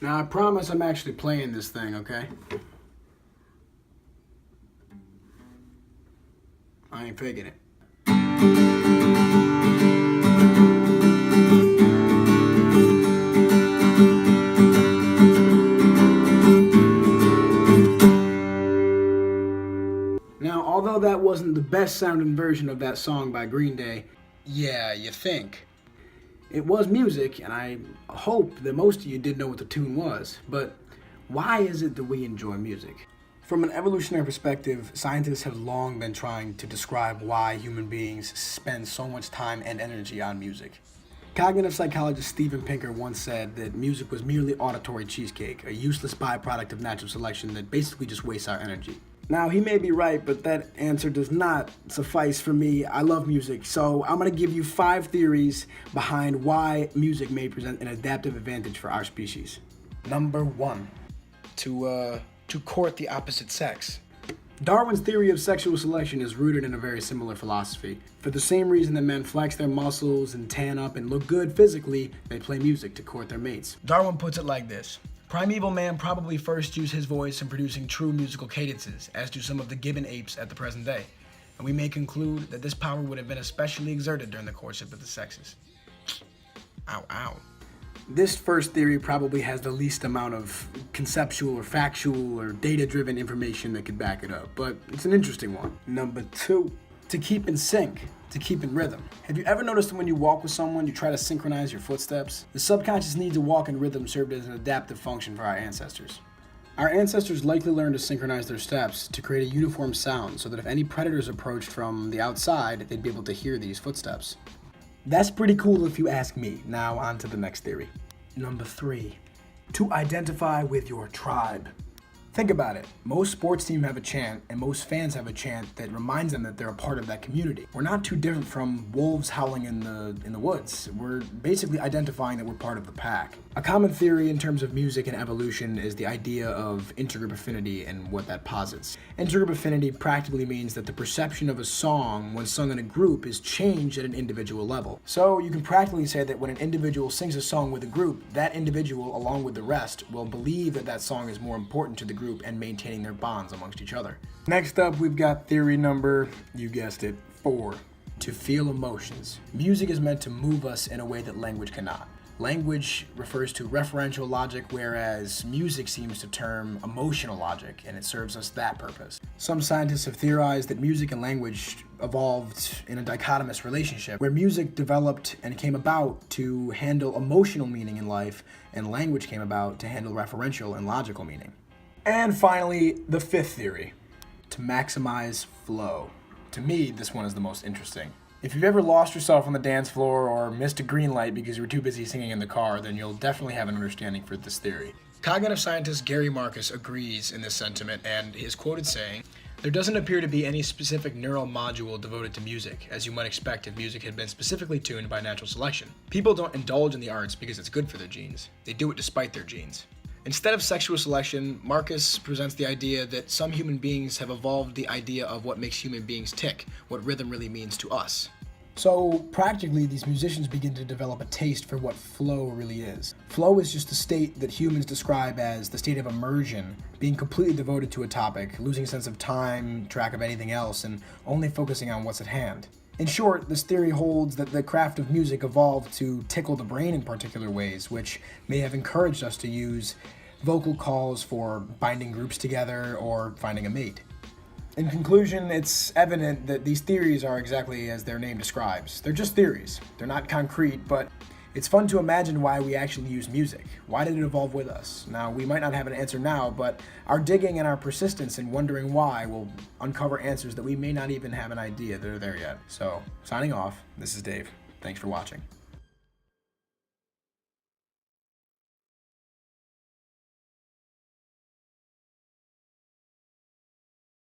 Now I promise I'm actually playing this thing, okay? I ain't faking it. Now, although that wasn't the best sounding version of that song by Green Day, yeah, you think. It was music, and I hope that most of you did know what the tune was, but why is it that we enjoy music? From an evolutionary perspective, scientists have long been trying to describe why human beings spend so much time and energy on music. Cognitive psychologist Steven Pinker once said that music was merely auditory cheesecake, a useless byproduct of natural selection that basically just wastes our energy. Now, he may be right, but that answer does not suffice for me. I love music, so I'm going to give you 5 theories behind why music may present an adaptive advantage for our species. Number 1, to court the opposite sex. Darwin's theory of sexual selection is rooted in a very similar philosophy. For the same reason that men flex their muscles and tan up and look good physically, they play music to court their mates. Darwin puts it like this. Primeval man probably first used his voice in producing true musical cadences, as do some of the gibbon apes at the present day. And we may conclude that this power would have been especially exerted during the courtship of the sexes. Ow, ow. This first theory probably has the least amount of conceptual or factual or data-driven information that could back it up, but it's an interesting one. Number 2, to keep in sync. To keep in rhythm. Have you ever noticed that when you walk with someone, you try to synchronize your footsteps? The subconscious need to walk in rhythm served as an adaptive function for our ancestors. Our ancestors likely learned to synchronize their steps to create a uniform sound so that if any predators approached from the outside, they'd be able to hear these footsteps. That's pretty cool if you ask me. Now on to the next theory. Number 3, to identify with your tribe. Think about it. Most sports teams have a chant, and most fans have a chant that reminds them that they're a part of that community. We're not too different from wolves howling in the woods. We're basically identifying that we're part of the pack. A common theory in terms of music and evolution is the idea of intergroup affinity and what that posits. Intergroup affinity practically means that the perception of a song when sung in a group is changed at an individual level. So you can practically say that when an individual sings a song with a group, that individual, along with the rest, will believe that that song is more important to the group and maintaining their bonds amongst each other. Next up, we've got theory number, you guessed it, 4, to feel emotions. Music is meant to move us in a way that language cannot. Language refers to referential logic, whereas music seems to term emotional logic, and it serves us that purpose. Some scientists have theorized that music and language evolved in a dichotomous relationship, where music developed and came about to handle emotional meaning in life, and language came about to handle referential and logical meaning. And finally, the 5th theory, to maximize flow. To me, this one is the most interesting. If you've ever lost yourself on the dance floor or missed a green light because you were too busy singing in the car, then you'll definitely have an understanding for this theory. Cognitive scientist Gary Marcus agrees in this sentiment and is quoted saying, "There doesn't appear to be any specific neural module devoted to music, as you might expect if music had been specifically tuned by natural selection. People don't indulge in the arts because it's good for their genes. They do it despite their genes." Instead of sexual selection, Marcus presents the idea that some human beings have evolved the idea of what makes human beings tick, what rhythm really means to us. So practically, these musicians begin to develop a taste for what flow really is. Flow is just a state that humans describe as the state of immersion, being completely devoted to a topic, losing sense of time, track of anything else, and only focusing on what's at hand. In short, this theory holds that the craft of music evolved to tickle the brain in particular ways, which may have encouraged us to use vocal calls for binding groups together or finding a mate. In conclusion, it's evident that these theories are exactly as their name describes. They're just theories. They're not concrete, but it's fun to imagine why we actually use music. Why did it evolve with us? Now, we might not have an answer now, but our digging and our persistence in wondering why will uncover answers that we may not even have an idea that are there yet. So, signing off, this is Dave. Thanks for watching.